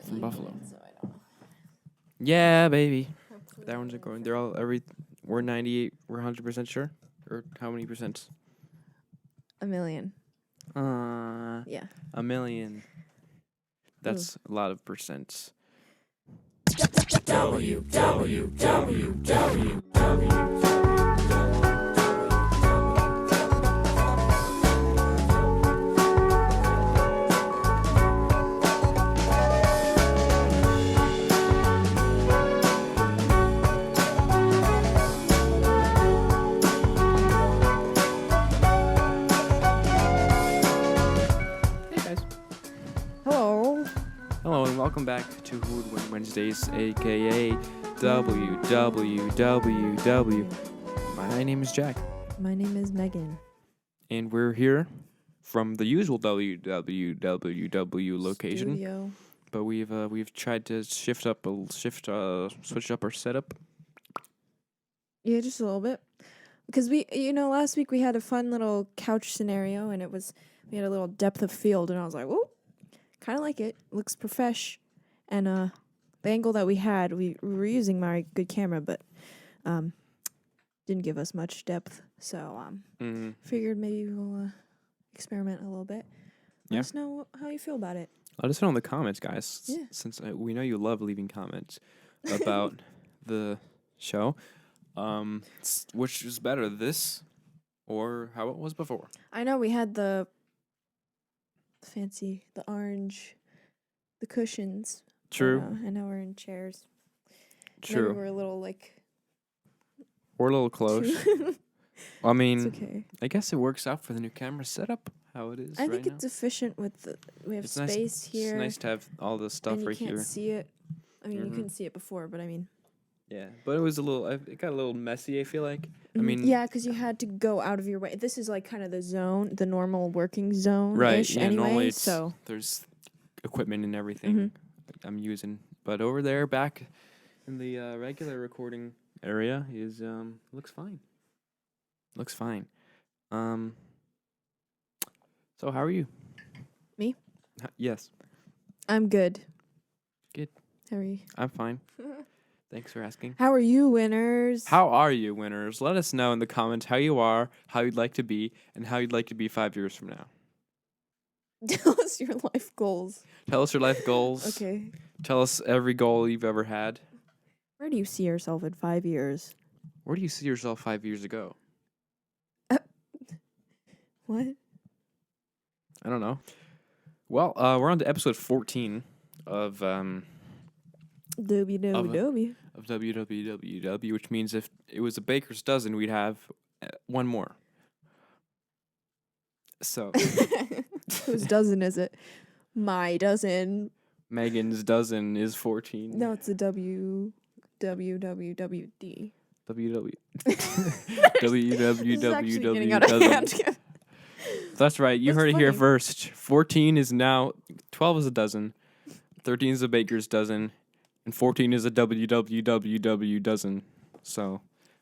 from Buffalo. So I don't know. Yeah, baby. Hopefully That one's they are going. don't They're all we're 98. We're 100% sure. Or how many percent? A million. Yeah. A million. That's a lot of percents. Hello. Hello and welcome back to Who Would Win Wednesdays, aka WWWW. My name is Jack, My name is Meghan. and we're here from the usual WWWW location, Studio. but we've tried to switch up our setup. Yeah, just a little bit. Because last week we had a fun little couch scenario, and we had a little depth of field, and I was like, whoa, kind of like it. Looks profesh. And the angle that we had, we were using my good camera, but didn't give us much depth. So figured maybe we'll experiment a little bit. Let us know how you feel about it. Let us know in the comments, guys. Yeah. Since we know you love leaving comments about the show. Which is better, this or how it was before? I know we had the orange, the cushions. True. And now we're in chairs. True. Maybe we're a little We're a little close. I mean, it's okay. I guess it works out for the new camera setup, how it is I think right it's efficient with we have It's space here. It's nice to have all the stuff and you right can't here. see it. I mean, you couldn't see it before, but I mean. Yeah, but it was it got a little messy, I feel like. I mean. Yeah, because you had to go out of your way. This is like kind of the normal working zone. Right, yeah, anyway, normally there's equipment and everything I'm using. But over there, back in the regular recording area, is looks fine. Looks fine. So how are you? Me? Yes. I'm good. Good. How are you? I'm fine. Thanks for asking. How are you, winners? How are you, winners? Let us know in the comments how you are, how you'd like to be, and how you'd like to be 5 years from now. Tell us your life goals. Tell us your life goals. Okay. Tell us every goal you've ever had. Where do you see yourself in 5 years? Where do you see yourself 5 years ago? What? I don't know. Well, we're on to episode 14 of WWWW, which means if it was a baker's dozen, we'd have one more. So, whose dozen is it? My dozen. Megan's dozen is 14. No, it's a WWWD. WWWW dozen. That's right. You heard it here first. 14 is now 12 is a dozen. 13 is a baker's dozen. And 14 is a WWWW dozen. So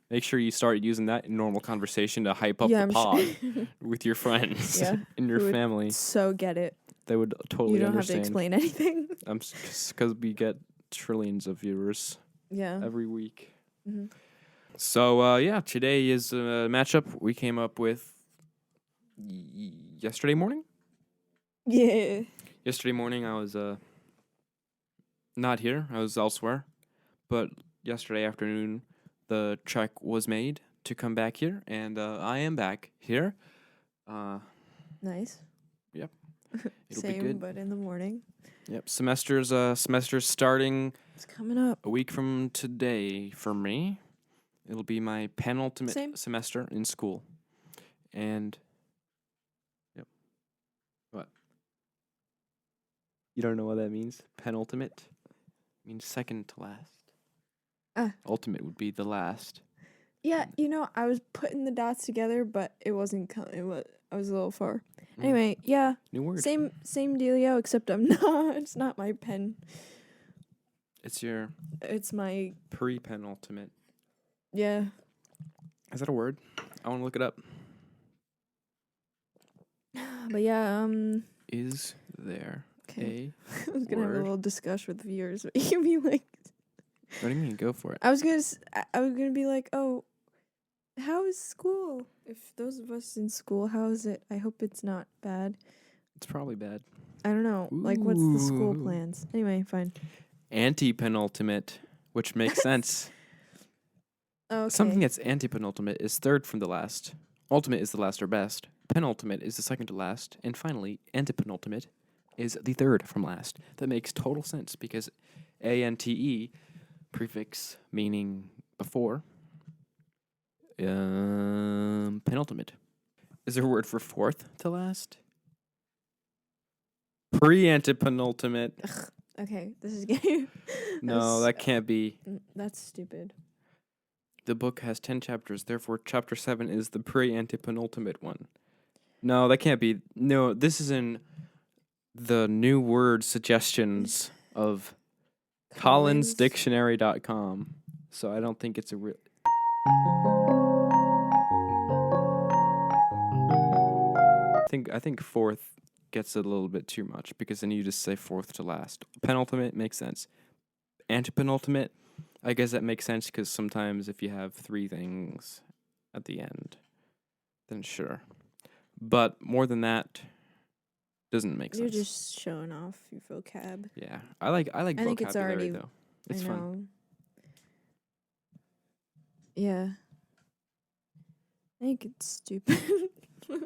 make sure you start using that in normal conversation to hype up the pod with your friends and your family. So get it. They would totally understand. You don't have to explain anything. Because we get trillions of viewers every week. Mm-hmm. So, today is a matchup we came up with yesterday morning. Yeah. Yesterday morning, I was not here. I was elsewhere. But yesterday afternoon, the trek was made to come back here, and I am back here. Nice. Yep. It'll Same, be good. But in the morning. Yep. Semester's starting. It's coming up. A week from today for me. It'll be my penultimate semester in school. And, yep. What? You don't know what that means? Penultimate? It means second to last. Ultimate would be the last. Yeah, I was putting the dots together, but it wasn't I was a little far. Anyway, yeah. New word. Same dealio, except I'm not. It's not my pen. It's my pre-penultimate. Yeah. Is that a word? I want to look it up. But yeah, Is there Okay. I was gonna have a little discussion with viewers, but you can be like, what do you mean? Go for it. I was gonna be like, oh, how is school? If those of us in school, how is it? I hope it's not bad. It's probably bad. I don't know. Ooh. Like, what's the school plans? Anyway, fine. Anti-penultimate, which makes sense. Okay. Something that's anti-penultimate is third from the last. Ultimate is the last or best. Penultimate is the second to last. And finally, anti-penultimate is the third from last. That makes total sense because ante, prefix meaning before, penultimate. Is there a word for fourth to last? Pre-antipenultimate. Ugh, okay, this is getting... No, that can't be. That's stupid. The book has 10 chapters, therefore chapter 7 is the pre-antipenultimate one. No, that can't be. No, this is in the new word suggestions of collinsdictionary.com. So I don't think it's a real... I think fourth gets a little bit too much because then you just say fourth to last. Penultimate makes sense. Antepenultimate, I guess that makes sense because sometimes if you have three things at the end, then sure. But more than that, doesn't make sense. You're just showing off your vocab. Yeah, I like vocabulary think it's already, though. It's fun. Yeah. I think it's stupid.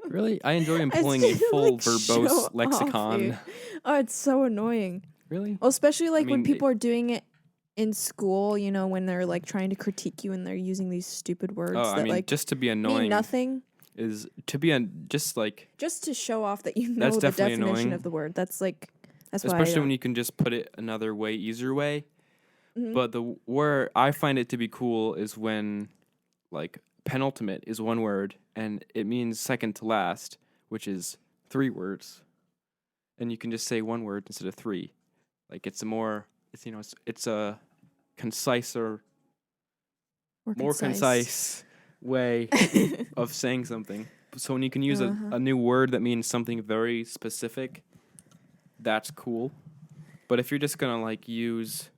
Really? I enjoy employing a full verbose lexicon. Oh, it's so annoying. Really? Well, especially when people are doing it in school, you know, when they're like trying to critique you and they're using these stupid words just to be annoying mean nothing. Is to be just to show off that you know the definition annoying. of the word. That's why especially when you can just put it another way, easier way. Mm-hmm. But where I find it to be cool is when like penultimate is one word and it means second to last, which is 3 words. And you can just say one word instead of 3. Like it's a conciser, more concise way of saying something. So when you can use a new word that means something very specific, that's cool. But if you're just gonna like use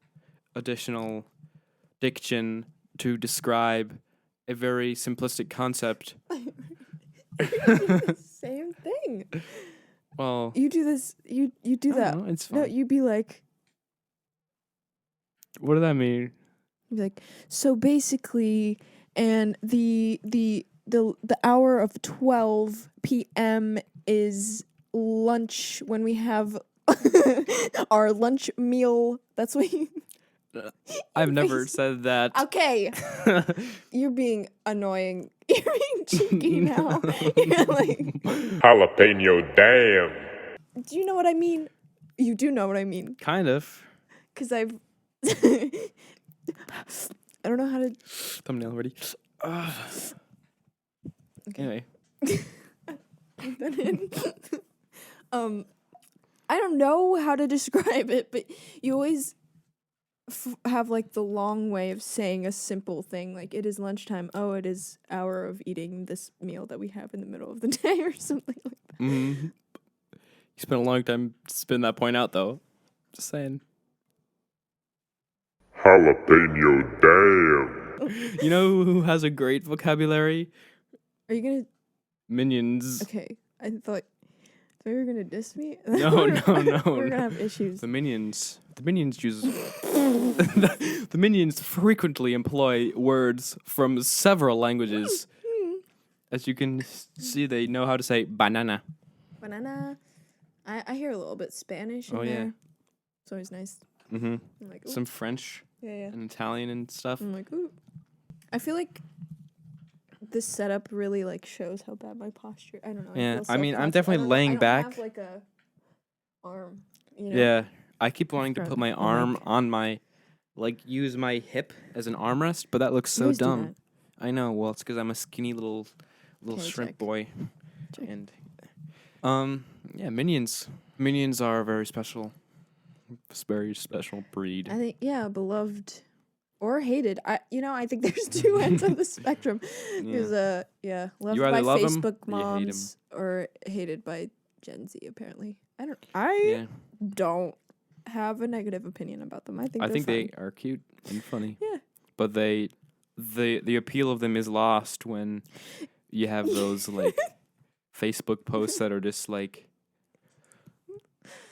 additional diction to describe a very simplistic concept, same thing. Well, you do this. You do that. Know, it's fine. No, you'd be like, what does that mean? You'd be like, so basically, and the hour of 12 p.m. is lunch when we have our lunch meal. That's what you... I've never said that. Okay. You're being annoying. You're being cheeky now. You're like... Jalapeno damn. Do you know what I mean? You do know what I mean. Kind of. Because I've... I don't know how to... Thumbnail ready. Okay. Anyway. I don't know how to describe it, but you always have like the long way of saying a simple thing, like it is lunchtime. Oh, it is hour of eating this meal that we have in the middle of the day or something like that. Mm-hmm. You spent a long time spitting that point out, though. Just saying. Jalapeno damn. You know who has a great vocabulary? Are you gonna... Minions. Okay, I thought you were gonna diss me. No. We're gonna have issues. The minions use... the minions frequently employ words from several languages. As you can see, they know how to say banana. Banana. I hear a little bit Spanish in there. Yeah. It's always nice. Mm-hmm. I'm like, some French. Yeah. And Italian and stuff. I'm like, ooh. I feel like this setup really like shows how bad my posture. I don't know. Yeah, I mean, I'm definitely laying back. I don't have like a arm. You know? Yeah, I keep wanting to put my arm on my, like, use my hip as an armrest, but that looks so dumb. I know. Well, it's because I'm a skinny little shrimp boy. Check. And yeah, minions. Minions are a very special breed. I think beloved or hated. I think there's 2 ends of the spectrum. There's loved by Facebook moms or hated by Gen Z apparently. don't have a negative opinion about them. I think they are cute and funny. Yeah. But the appeal of them is lost when you have those like Facebook posts that are just like,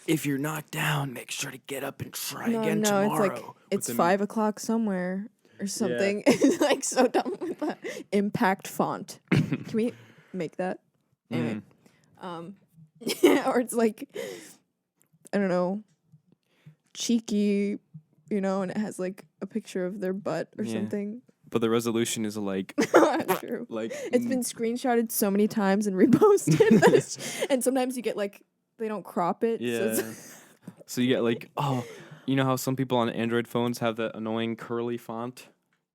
if you're knocked down, make sure to get up and try again tomorrow. It's 5 o'clock somewhere or something. It's like so dumb with that impact font. Can we make that? Anyway. Or it's like, I don't know, cheeky, you know, and it has like a picture of their butt or something. But the resolution is like, true. Like it's been screenshotted so many times and reposted, and sometimes you get like they don't crop it. Yeah. So you get like, you know how some people on Android phones have that annoying curly font?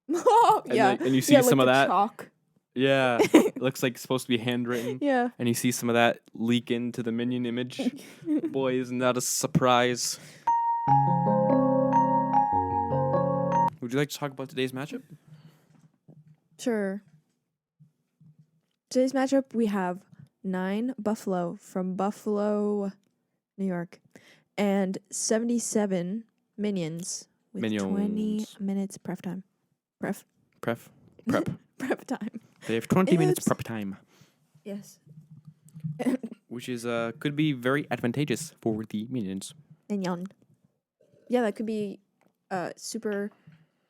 And you see some like of that. Chalk. Yeah, it looks like it's supposed to be handwritten. Yeah. And you see some of that leak into the Minion image. Boy, isn't that a surprise. Would you like to talk about today's matchup? Sure. Today's matchup, we have 9 Buffalo from Buffalo, New York, and 77 Minions with 20 minutes prep time. Prep time. They have 20 minutes prep time. Yes. Which is could be very advantageous for the Minions. Minion. Yeah, that could be super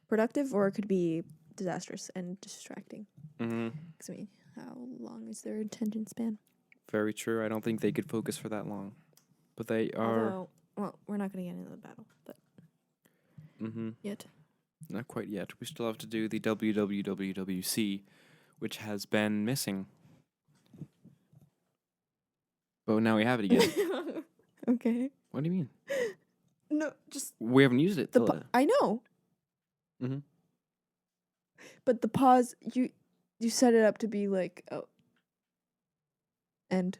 productive, or it could be disastrous and distracting. Mm-hmm. Because, I mean, how long is their attention span? Very true. I don't think they could focus for that long. But they are... Although, well, we're not going to get into the battle, but... Yet. Not quite yet. We still have to do the WWWWC, which has been missing. But now we have it again. Okay. What do you mean? No, just... We haven't used it. I know. Mm-hmm. But the pause, you set it up to be like, end.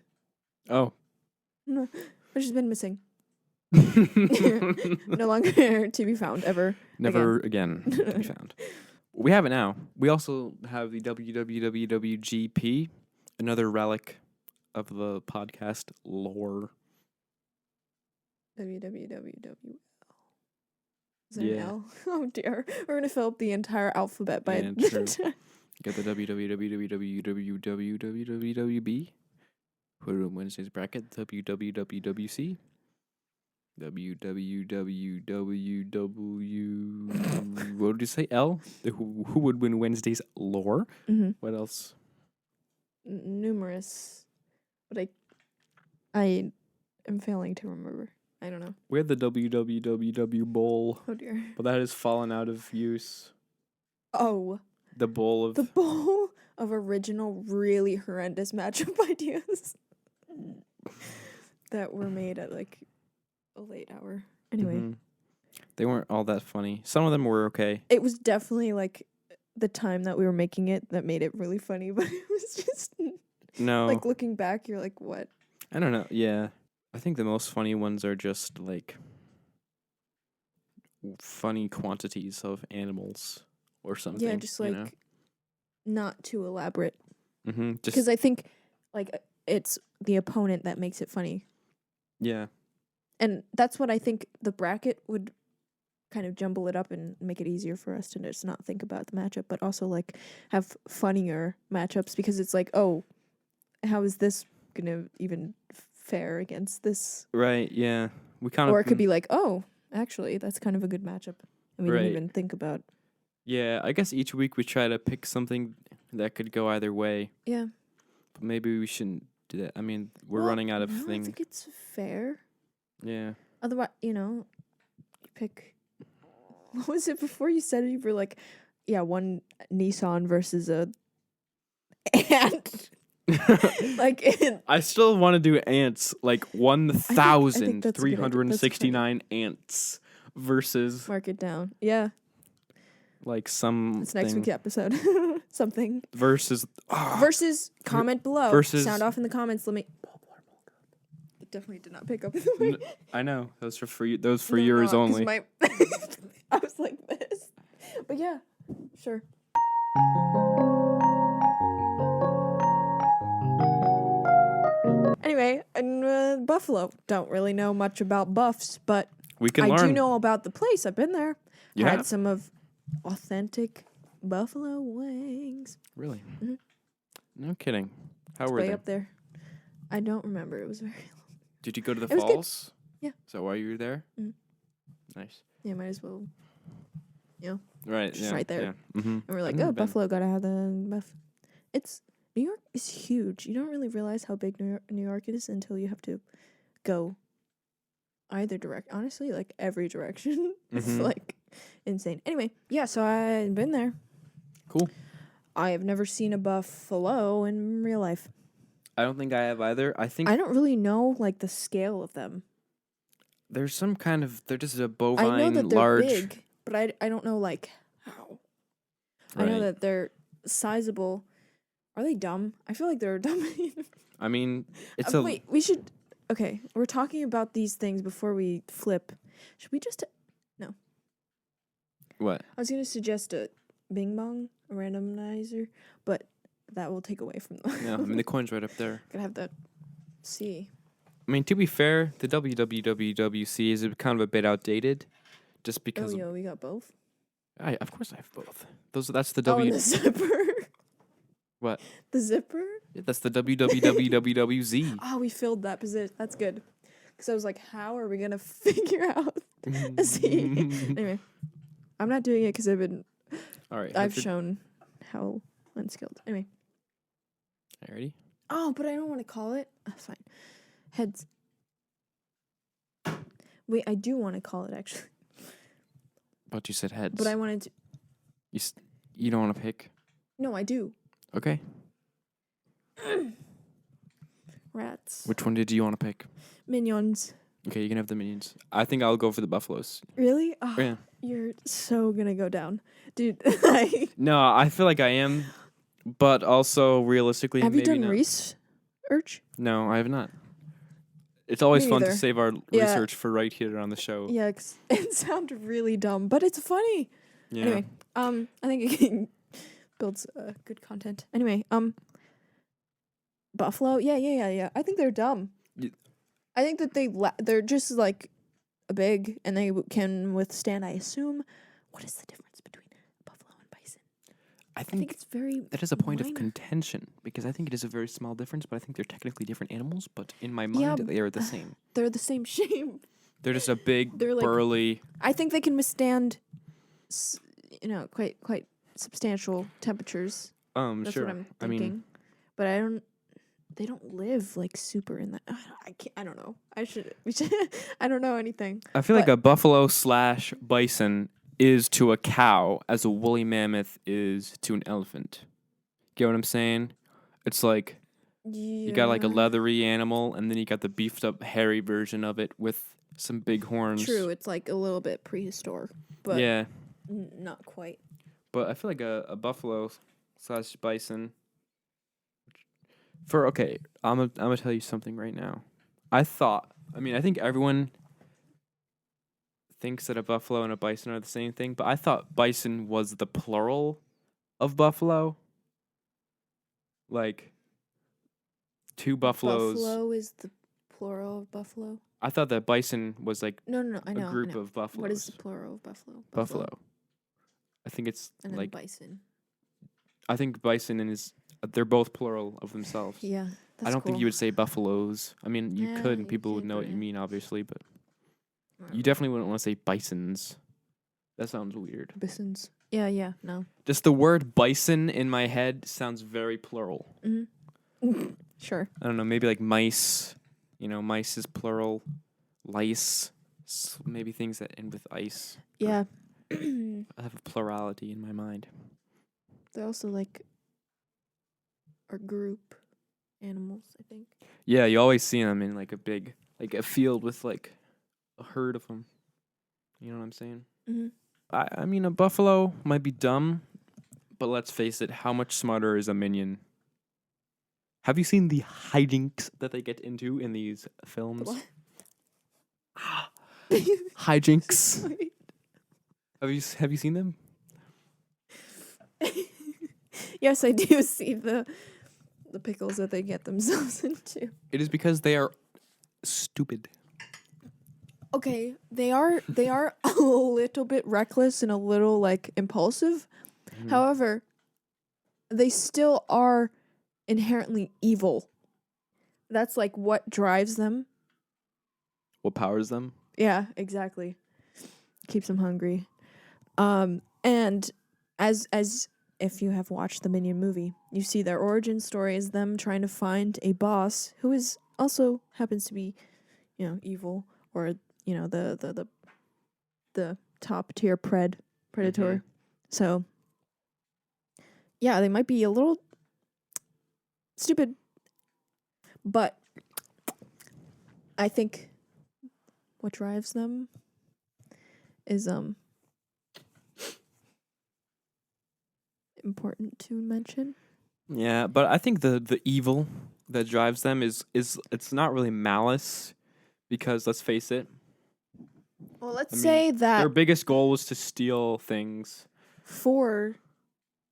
Oh. No, which has been missing. No longer to be found, ever. Never again to be found. We have it now. We also have the WWWWGP, another relic of the podcast lore. WWWW. Is there an L? Oh dear. We're gonna fill up the entire alphabet by true. Get the WWWWWWWWB. Put it in Wednesday's bracket. WWWWC. WWWWW. What did you say? L? Who would win Wednesday's lore? Mm-hmm. What else? Numerous. But I am failing to remember. I don't know. We had the WWWW bowl. Oh dear. But that has fallen out of use. Oh. The bowl of original, really horrendous matchup ideas that were made at like a late hour. Anyway. Mm-hmm. They weren't all that funny. Some of them were okay. It was definitely like the time that we were making it that made it really funny, but it was just no. Like looking back, you're like, what? I don't know. Yeah. I think the most funny ones are just like funny quantities of animals or something. Yeah, just like not too elaborate. Mm-hmm. Because I think like it's the opponent that makes it funny. Yeah. And that's what I think the bracket would kind of jumble it up and make it easier for us to just not think about the matchup, but also like have funnier matchups, because it's like, oh, how is this gonna even fare against this? Right, yeah. Or it could be like, oh, actually, that's kind of a good matchup. And we didn't even think about. Yeah, I guess each week we try to pick something that could go either way. Yeah. But maybe we shouldn't do that. I mean, we're running out of things. I think it's fair. Yeah. Otherwise, you pick. What was it before you said it? You were like, yeah, one Nissan versus a ant. I still want to do ants, like 1,369 ants versus. Mark it down. Yeah. Like some. It's next week's episode. Something. Versus comment below. Versus. Sound off in the comments. Let me. It definitely did not pick up. I know. Those are for you. Those for yours only. I was like this. But yeah, sure. Anyway, and buffalo. Don't really know much about buffs, but We can I learn. do know about the place. I've been there. You Had have? some of authentic buffalo wings. Really? Mhm. No kidding. How It's were way they? up there. I don't remember. It was very long. Did you go to the It was good. falls? Yeah. Is that why you were there? Mhm. Nice. Yeah, might as well. Right. Just yeah, right there. Yeah. Mm-hmm. And we're like, oh, Buffalo, gotta have the buff. It's New York is huge. You don't really realize how big New York is until you have to go either direct. Honestly, like every direction. It's Mhm. like insane. Anyway, yeah. So I've been there. Cool. I have never seen a buffalo in real life. I don't think I have either. I think I don't really know like the scale of them. there's some kind of they're just a bovine I know that they're large. big, but I don't know like how. I know Right. that they're sizable. Are they dumb? I feel like they're dumb. I mean, it's Wait, we should. Okay, we're talking about these things before we flip. Should we just? No. what? I was gonna suggest a Bing Bong, a randomizer, but that will take away from the. Yeah, I mean the coin's right up there. Gotta have that. C. I mean, to be fair, the WWWC is kind of a bit outdated, just Oh because. yo, we got both. Of course, I have both. That's the Oh, W. and the zipper. What? The zipper. Yeah, that's the WWWWZ. Oh, we filled that position. That's good. Because I was like, how are we gonna figure out a C? Anyway, I'm not doing it because All right. I've shown how unskilled. Anyway. Ready? Oh, but I don't want to call it. That's fine. Heads. Wait, I do want to call it actually. But you said heads. But I wanted to. You don't want to pick. No, I do. Okay. Rats. Which one did you want to pick? Minions. Okay, you can have the minions. I think I'll go for the buffaloes. Really? Oh, Yeah. You're so gonna go down, dude. No, I feel like I am, but also realistically, Have you maybe done not. research? No, I have not. It's always Me fun to neither. save our Yeah. research for right here on the show. Yeah, it sounded really dumb, but it's funny. Yeah. Anyway, I think it builds good content. Anyway, buffalo. Yeah. I think they're dumb. I think that they're just like big and they can withstand. I assume. What is the difference between buffalo and bison? I I think think it's very. that is a point of minor. contention because I think it is a very small difference, but I think they're technically different animals. But in my Yeah, mind, they are the same. They're the same shape. They're just a big, They're like- burly. I think they can withstand, quite substantial temperatures. That's Sure. what I'm I thinking. mean, But I don't. They don't live like super in that. I don't know. We should. I don't know anything. I feel like but- a buffalo / bison is to a cow as a woolly mammoth is to an elephant. Get what I'm saying? It's like you got like a leathery animal, and then you got the beefed up, hairy version of it with some big horns. True, it's like a little bit prehistoric, but Yeah, not quite. but I feel like a buffalo / bison. I'm gonna tell you something right now. I think everyone thinks that a buffalo and a bison are the same thing, but I thought bison was the plural of buffalo. Like two buffaloes. Buffalo is the plural of buffalo. I thought that bison was like No. I know. a group I know. of buffaloes. What is the plural of buffalo? buffalo? I think it's And then like bison. I think bison they're both plural of themselves. Yeah, that's I don't think cool. you would say buffaloes. I mean, you Yeah, could, and you people would could, know what but you yeah. mean, obviously, but Whatever. you definitely wouldn't want to say bisons. That sounds weird. Bisons. Yeah. No. Just the word bison in my head sounds very plural. Mm-hmm. Sure. I don't know, maybe like mice. Mice is plural. Lice. Maybe things that end with ice. Yeah. I have a plurality in my mind. They're also like our group animals, I think. Yeah, you always see them in like a field with like a herd of them. You know what I'm saying? Mm-hmm. I mean, a buffalo might be dumb, but let's face it, how much smarter is a minion? Have you seen the hijinks that they get into in these films? What? Hijinks. Wait. Have you seen them? Yes, I do see the pickles that they get themselves into. It is because they are stupid. Okay, they are a little bit reckless and a little like impulsive. Mm-hmm. However, they still are inherently evil. That's like what drives them. What powers them? Yeah, exactly. Keeps them hungry. And as if you have watched the Minion movie, you see their origin story is them trying to find a boss who is also happens to be, evil, or the top tier predator. Mm-hmm. So yeah, they might be a little stupid, but I think what drives them is important to mention. Yeah, but I think the evil that drives them is it's not really malice, because let's face it. Well, let's say that their biggest goal was to steal things for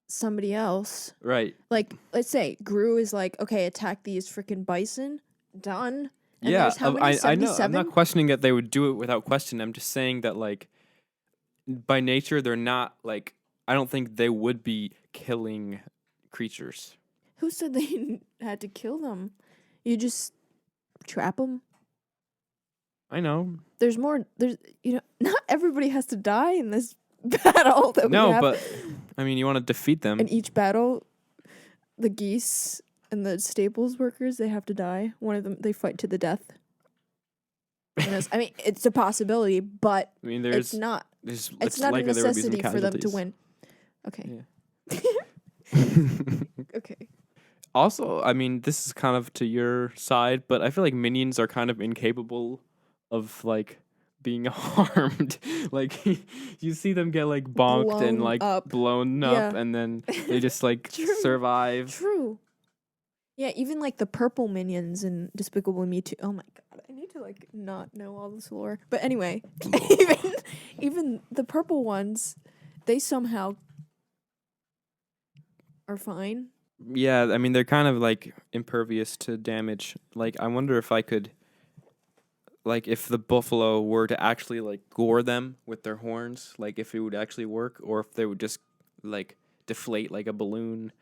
somebody else. Right. Like, let's say Gru is like, okay, attack these freaking bison. Done. And yeah, there's how many? I know. I'm 77? not questioning that they would do it without question. I'm just saying that, like, by nature, they're not, like, I don't think they would be killing creatures. Who said they had to kill them? You just trap them. I know. There's more. Not everybody has to die in this battle that we have. No, but I mean, you want to defeat them. In each battle, the geese and the stables workers, they have to die. One of them, they fight to the death. I mean, it's a possibility, but I mean, it's not. It's not a necessity for them to win. Okay. Yeah. Okay. Also, I mean, this is kind of to your side, but I feel like minions are kind of incapable of, like, being harmed. Like, you see them get, like, bonked and, like, blown up, and then they just, like, survive. True. Yeah, even, like, the purple minions in Despicable Me 2. Oh my god, I need to, like, not know all this lore. But anyway, even the purple ones, they somehow are fine. Yeah, I mean, they're kind of, like, impervious to damage. Like, I wonder if I could, like, if the buffalo were to actually, like, gore them with their horns, like, if it would actually work, or if they would just, like, deflate like a balloon,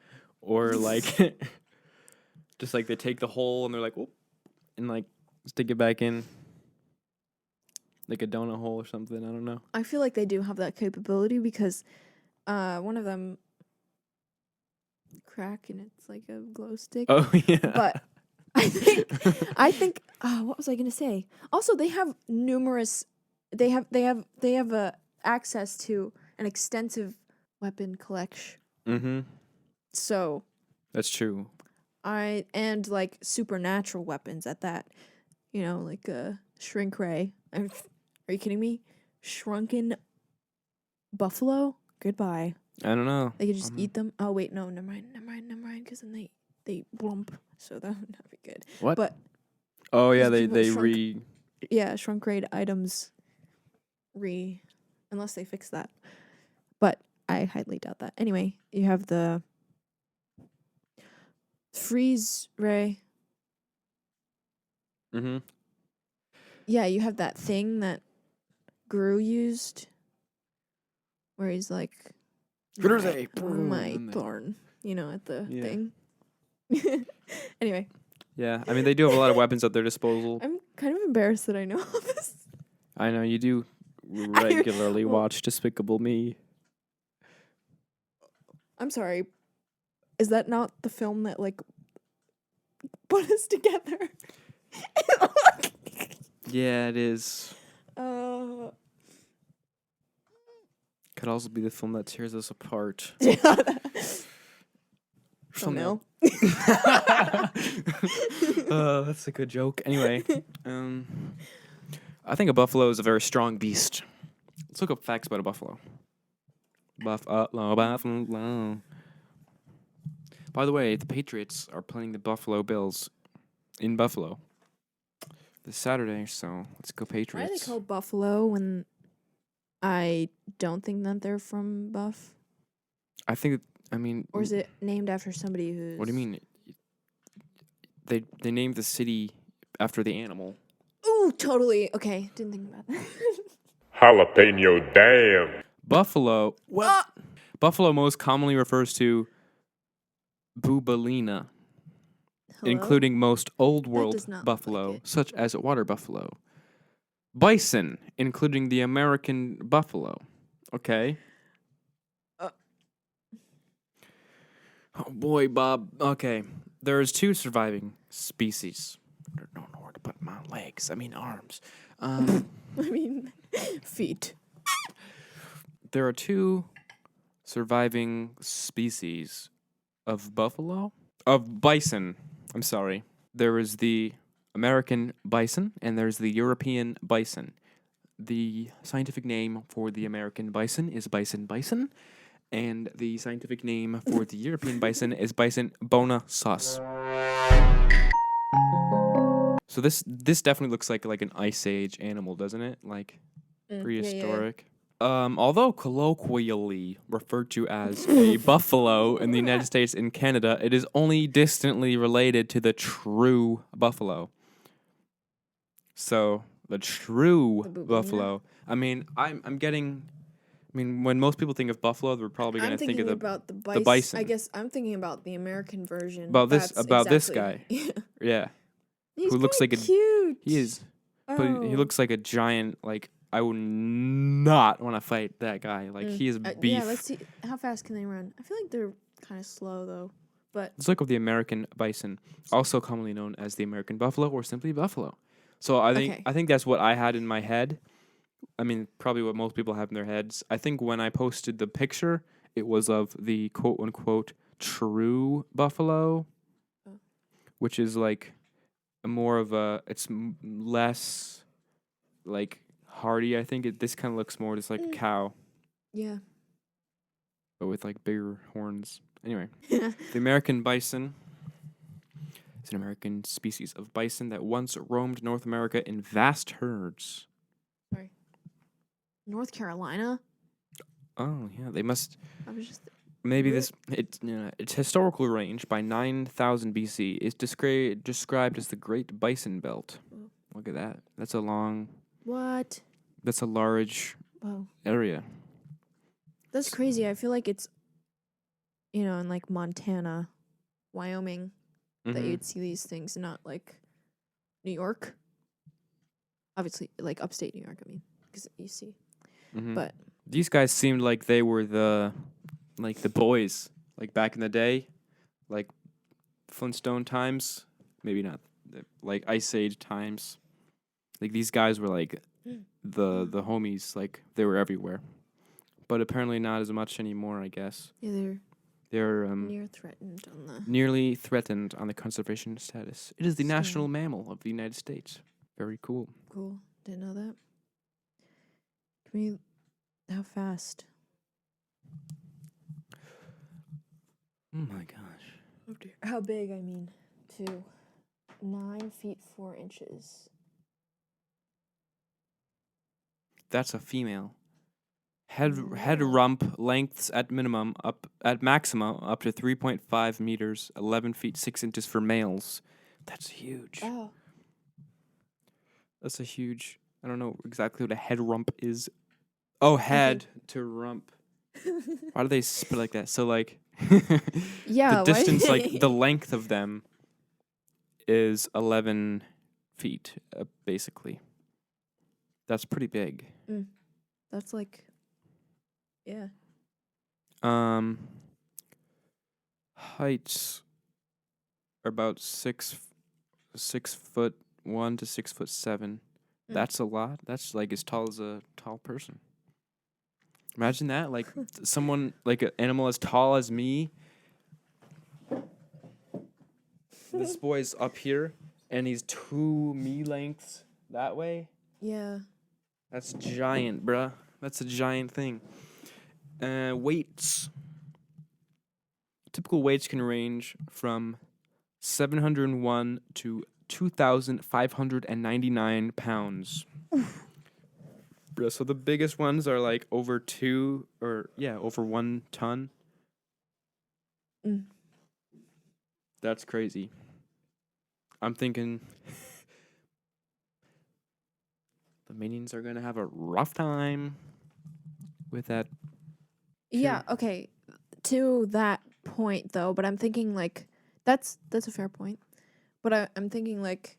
or, like, just, like, they take the hole and they're like, whoop, and, like, stick it back in, like a donut hole or something. I don't know. I feel like they do have that capability because one of them crack and it's like a glow stick. Oh, yeah. But I think what was I gonna say? Also, they have numerous. They have access to an extensive weapon collection. Mm-hmm. So that's true. And like supernatural weapons at that. Like a shrink ray. Are you kidding me? Shrunken buffalo. Goodbye. I don't know. They could just eat them. Oh wait, no, never mind. Because then they blump. So that would not be good. What? But oh yeah, they shrunk raid items unless they fix that. But I highly doubt that. Anyway, you have the freeze ray. Mm-hmm. Yeah, you have that thing that Gru used, where he's like, my thorn, at the thing. Anyway. Yeah, I mean, they do have a lot of weapons at their disposal. I'm kind of embarrassed that I know all this. I know, you do regularly watch Despicable Me. I'm sorry. Is that not the film that, like, put us together? Yeah, it is. Could also be the film that tears us apart. Thumbnail. That's a good joke. Anyway, I think a buffalo is a very strong beast. Let's look up facts about a buffalo. Buffalo. By the way, the Patriots are playing the Buffalo Bills in Buffalo this Saturday, so let's go Patriots. Why are they called Buffalo when I don't think that they're from Buff? I think, I mean... Or is it named after somebody who's... What do you mean? they named the city after the animal. Ooh, totally. Okay, didn't think about that. Jalapeno damn. Buffalo. What? Buffalo most commonly refers to Bubalina, Hello? including most old world does not look buffalo, like it. such as water buffalo. Bison, including the American buffalo. Okay. Uh. Oh boy, Bob. Okay. There's 2 surviving species. I don't know where to put my legs. I mean arms. I mean, feet. There are 2 surviving species of buffalo? Of bison. I'm sorry. There is the American bison and there's the European bison. The scientific name for the American bison is bison, and the scientific name for the European bison is bison bona sus. So this definitely looks like an Ice Age animal, doesn't it? Like prehistoric. Although colloquially referred to as a buffalo in the United States and Canada, it is only distantly related to the true buffalo. So the true buffalo. I mean, I'm getting. I mean, when most people think of buffalo, they're probably going to think of about the the bison. I guess I'm thinking about the American version. About this guy. Yeah. He's who looks like cute. He is. But he looks like a giant. Like I would not want to fight that guy. Like he is beef. Yeah, let's see how fast can they run. I feel like they're kind of slow though. But let's look up the American bison, also commonly known as the American buffalo or simply buffalo. So I think that's what I had in my head. I mean, probably what most people have in their heads. I think when I posted the picture, it was of the quote unquote true buffalo, which is like more of a. It's less like hardy. I think this kind of looks more just like a cow. Yeah. But with like bigger horns. Anyway, the American bison is an American species of bison that once roamed North America in vast herds. Sorry. North Carolina? Oh, yeah, they must. I was just. Maybe its historical range by 9,000 BC is described as the Great Bison Belt. Oh. Look at that. That's a long. What? That's a large area. That's crazy. I feel like it's, in like Montana, Wyoming, that you'd see these things, not like New York. Obviously, like upstate New York, I mean, because you see. But these guys seemed like they were the boys, like back in the day, like Flintstone times. Maybe not, like Ice Age times. Like these guys were like the homies, like they were everywhere. But apparently not as much anymore, I guess. Yeah, they're nearly threatened on the conservation status. It is the national mammal of the United States. Very cool. Cool. Didn't know that. How fast? Oh my gosh. Oh dear. How big, I mean, too. 9 feet 4 inches. That's a female. Head rump lengths at maximum up to 3.5 meters, 11 feet 6 inches for males. That's huge. Oh. That's a huge. I don't know exactly what a head rump is. Oh, head to rump. Why do they spit like that? So like, yeah, the distance, like the length of them, is 11 feet, basically. That's pretty big. That's like. Yeah. Heights are about 6'1" to 6'7". That's a lot. That's like as tall as a tall person. Imagine that, like someone like an animal as tall as me. This boy's up here, and he's 2 me lengths that way. Yeah. That's giant, bruh. That's a giant thing. Weights. Typical weights can range from 701 to 2,599 pounds. So the biggest ones are like over 1 ton. That's crazy. I'm thinking the minions are gonna have a rough time with that. Yeah, okay. To that point though, but I'm thinking like that's a fair point. But I'm thinking like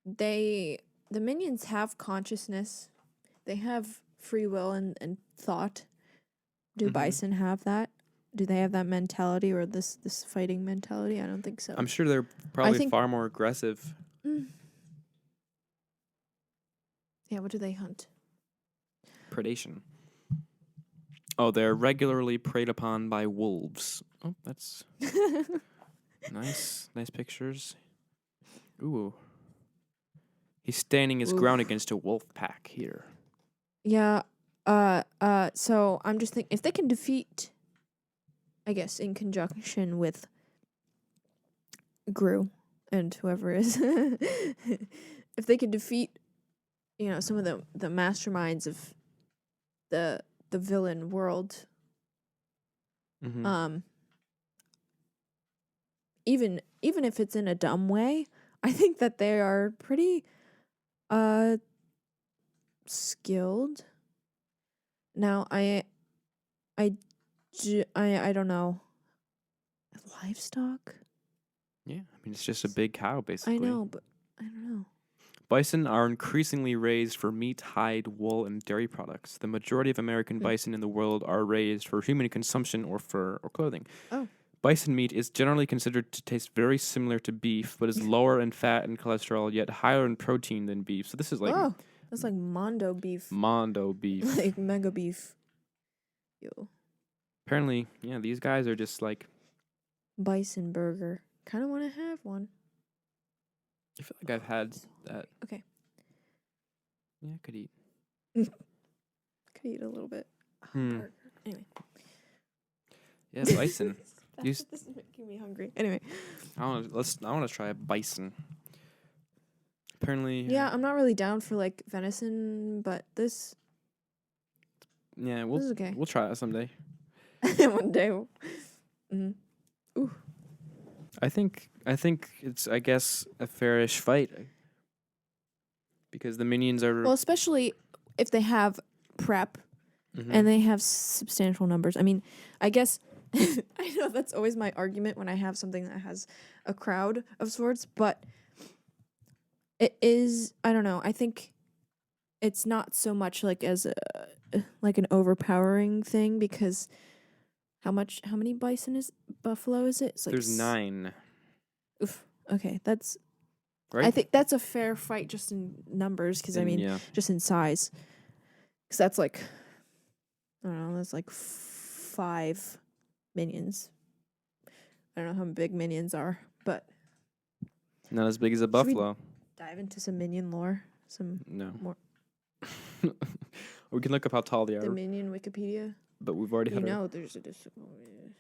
the minions have consciousness. They have free will and thought. Do bison have that? Do they have that mentality or this fighting mentality? I don't think so. I'm sure they're probably far more aggressive. Yeah, what do they hunt? Predation. Oh, they're regularly preyed upon by wolves. Oh, that's nice. Nice pictures. Ooh. He's standing his ground against a wolf pack here. Yeah. So I'm just thinking if they can defeat, I guess, in conjunction with Gru and whoever is, if they can defeat, some of the masterminds of the villain world, even if it's in a dumb way, I think that they are pretty skilled. Now I don't know. Livestock? Yeah, I mean it's just a big cow basically. I know, but I don't know. Bison are increasingly raised for meat, hide, wool, and dairy products. The majority of American bison in the world are raised for human consumption or fur or clothing. Oh. Bison meat is generally considered to taste very similar to beef, but is lower in fat and cholesterol, yet higher in protein than beef. So this is like... Oh, that's like Mondo beef. Mondo beef. Like mega beef. Yo. Apparently, yeah, these guys are just like... Bison burger. Kind of want to have one. I feel like I've had that. Okay. Yeah, I could eat. Could eat a little bit. Burger. Anyway. Yeah, bison. This is making me hungry. Anyway. I want to try a bison. Apparently. Yeah, I'm not really down for like venison, but this. Yeah, this is okay. We'll try it someday. One day. Mm-hmm. Ooh. I think it's, I guess, a fairish fight. Because the minions are... Well, especially if they have prep and they have substantial numbers. I mean, I guess... I know that's always my argument when I have something that has a crowd of sorts, but it is... I don't know. I think it's not so much like as like an overpowering thing because... How many buffalo is it? It's like There's 9. Oof. Okay, that's... Right? I think that's a fair fight just in numbers, because, I mean, just in size. Because that's like... I don't know, that's like 5 minions. I don't know how big minions are, but... Not as big as a buffalo. Dive into some minion lore? No. More... We can look up how tall they are. The minion Wikipedia? But we've already had there's a... Okay.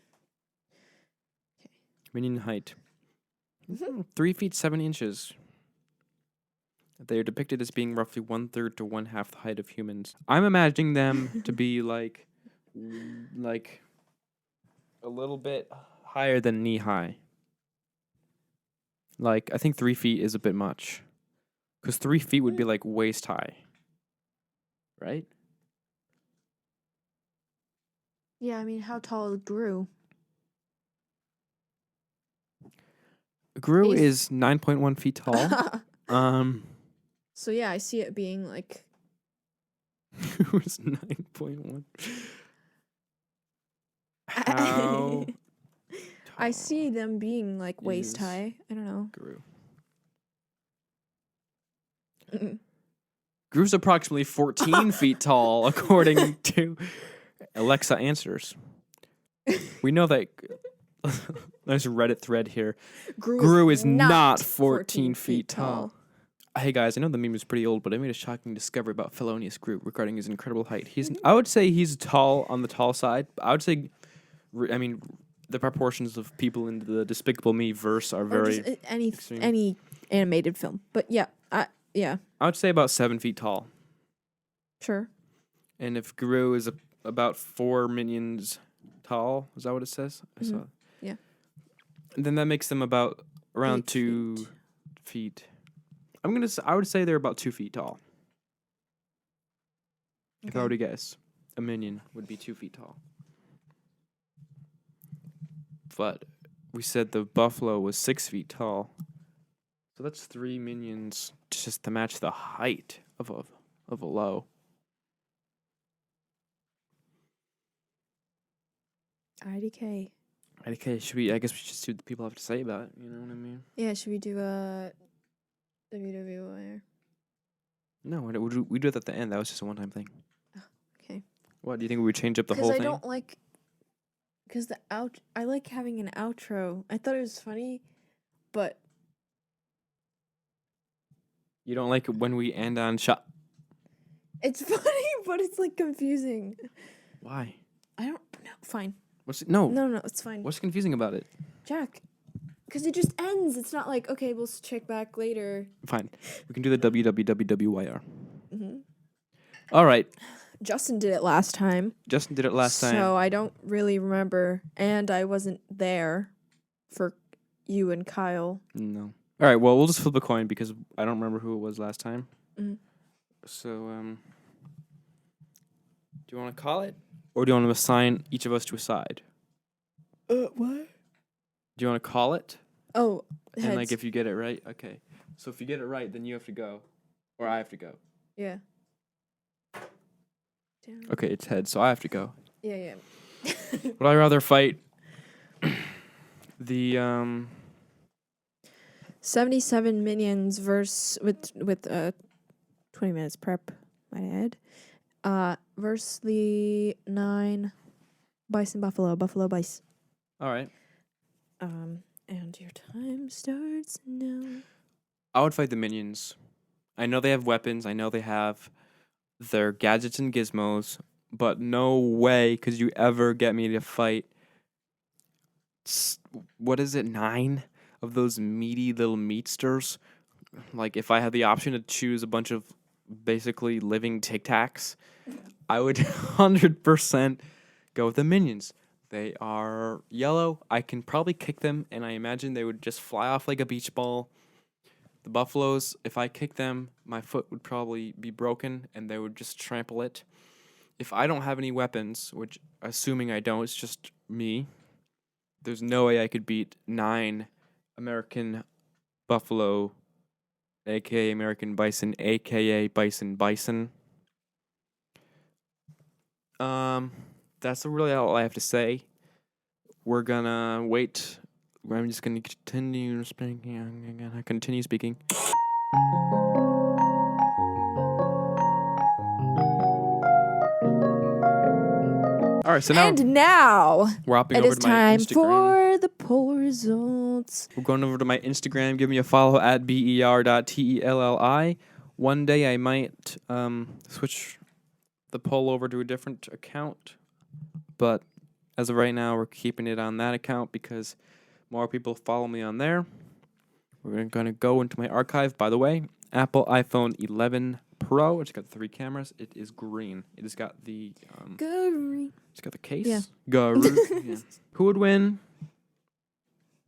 Minion height. 3 feet 7 inches. They are depicted as being roughly 1/3 to 1/2 the height of humans. I'm imagining them to be like a little bit higher than knee high. Like, I think 3 feet is a bit much. Because 3 feet would be like waist high. Right? Yeah, I mean, how tall is Gru? Gru is 9.1 feet tall. So yeah, I see it being like... Gru is 9.1. How I see them being like waist high. I don't know. Gru. Mm-mm. Gru's approximately 14 feet tall, according to Alexa Answers. We know that... Nice Reddit thread here. Gru is not 14 feet tall. Hey guys, I know the meme is pretty old, but I made a shocking discovery about Felonious Gru regarding his incredible height. I would say he's tall on the tall side. I would say, I mean, the proportions of people in the Despicable Me verse are very extreme. Any animated film. But yeah, yeah. I would say about 7 feet tall. Sure. And if Gru is about 4 minions tall, is that what it says? I saw. Yeah. And then that makes them about around 8 feet. feet. I would say they're about 2 feet tall. If I were to guess, a minion would be 2 feet tall. But we said the buffalo was 6 feet tall. So that's 3 minions just to match the height of a low. IDK. IDK, I guess we should see what the people have to say about it. You know what I mean? Yeah, should we do a WWWW? No, we do that at the end. That was just a one-time thing. Oh, okay. What, do you think we would change up the whole thing? Because I don't like... Because I like having an outro. I thought it was funny, but... You don't like it when we end on shot? It's funny, but it's, like, confusing. Why? I don't know. Fine. No, it's fine. What's confusing about it? Jack, because it just ends. It's not like, okay, we'll check back later. Fine. We can do the WWWWYR. Mm-hmm. All right. Justin did it last time. So I don't really remember. And I wasn't there for you and Kyle. No. All right, well, we'll just flip a coin because I don't remember who it was last time. Mm-hmm. So, do you want to call it? Or do you want to assign each of us to a side? What? Do you want to call it? Oh, heads. And, like, if you get it right? Okay. So if you get it right, then you have to go. Or I have to go. Yeah. Damn. Okay, it's heads, so I have to go. Yeah. Would I rather fight the 77 minions versus with 20 minutes prep, might add. Versus the 9 bison buffalo bison. All right. And your time starts now. I would fight the minions. I know they have weapons. I know they have their gadgets and gizmos, but no way could you ever get me to fight. What is it? 9 of those meaty little meatsters. Like if I had the option to choose a bunch of basically living Tic Tacs, I would 100% go with the minions. They are yellow. I can probably kick them, and I imagine they would just fly off like a beach ball. The buffaloes, if I kick them, my foot would probably be broken, and they would just trample it. If I don't have any weapons, which assuming I don't, it's just me, there's no way I could beat 9 American buffalo, a.k.a. American bison, a.k.a. bison. That's really all I have to say. We're gonna wait. I'm just gonna continue speaking. I'm gonna continue speaking. All right, so now we're hopping it over is to my time Instagram. for the poll results. We're going over to my Instagram. Give me a follow at ber.telli. One day I might switch the poll over to a different account, but as of right now, we're keeping it on that account because more people follow me on there. We're going to go into my archive. By the way, Apple iPhone 11 Pro. It's got 3 cameras. It is green. It has got the green. It's got the case. Yeah. Yeah. Who would win?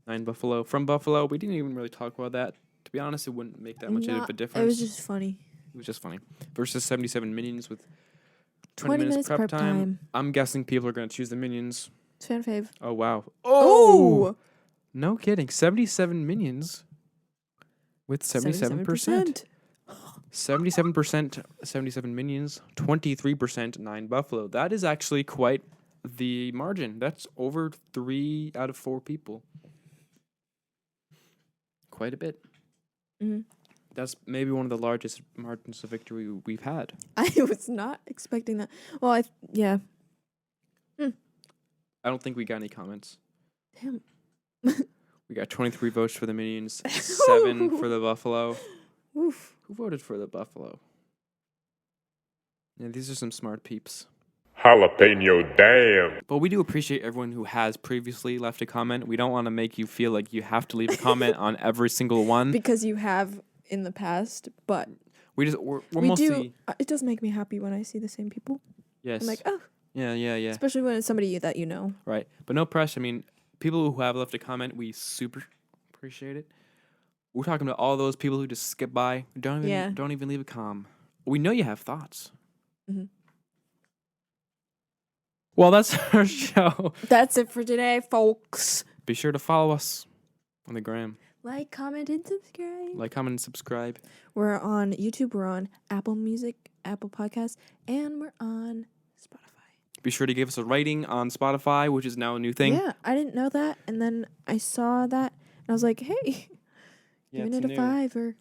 9 Buffalo from Buffalo. We didn't even really talk about that. To be honest, it wouldn't make that much of a difference. It was just funny. It was just funny. Versus 77 minions with 20 minutes prep time. I'm guessing people are going to choose the minions. It's fan fave. Oh, wow. Oh! No kidding. 77 minions with 77%. 77%, 77 minions, 23%, 9 Buffalo. That is actually quite the margin. That's over 3 out of 4 people. Quite a bit. Mm-hmm. That's maybe one of the largest margins of victory we've had. I was not expecting that. Well, yeah. I don't think we got any comments. Damn. We got 23 votes for the minions, 7 for the Buffalo. Oof. Who voted for the Buffalo? Yeah, these are some smart peeps. Jalapeno damn. But we do appreciate everyone who has previously left a comment. We don't want to make you feel like you have to leave a comment on every single one. Because you have in the past, but we're mostly... do. It does make me happy when I see the same people. Yes. I'm like, oh. Yeah. Especially when it's somebody that you know. Right. But no pressure. I mean, people who have left a comment, we super appreciate it. We're talking to all those people who just skip by. Don't even leave a comment. We know you have thoughts. Mm-hmm. Well, that's our show. That's it for today, folks. Be sure to follow us on the gram. Like, comment, and subscribe. Like, comment, and subscribe. We're on YouTube. We're on Apple Music, Apple Podcasts, and we're on Spotify. Be sure to give us a rating on Spotify, which is now a new thing. Yeah, I didn't know that, and then I saw that, and I was like, hey, giving it a 5 or...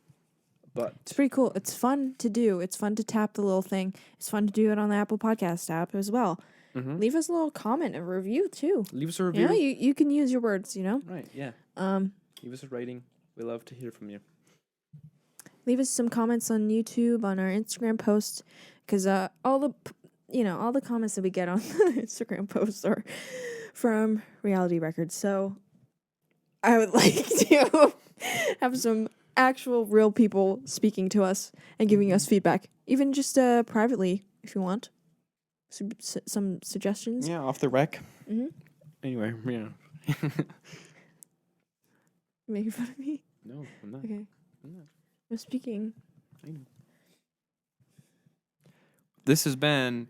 But it's pretty cool. It's fun to do. It's fun to tap the little thing. It's fun to do it on the Apple Podcast app as well. Mm-hmm. Leave us a little comment, a review too. Leave us a review. Yeah, you can use your words, you know? Right, yeah. Leave us a rating. We love to hear from you. Leave us some comments on YouTube, on our Instagram post, because all the comments that we get on the Instagram post are from Reality Records. So I would like to have some actual real people speaking to us and giving us feedback, even just privately if you want. Some suggestions. Yeah, off the rec. Mm-hmm. Anyway, yeah. Making fun of me? No, I'm not. Okay. I'm not. I'm speaking. I know. This has been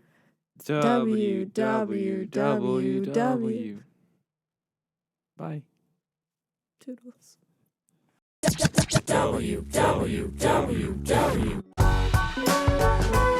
WWWW. Bye. Toodles. WWWW.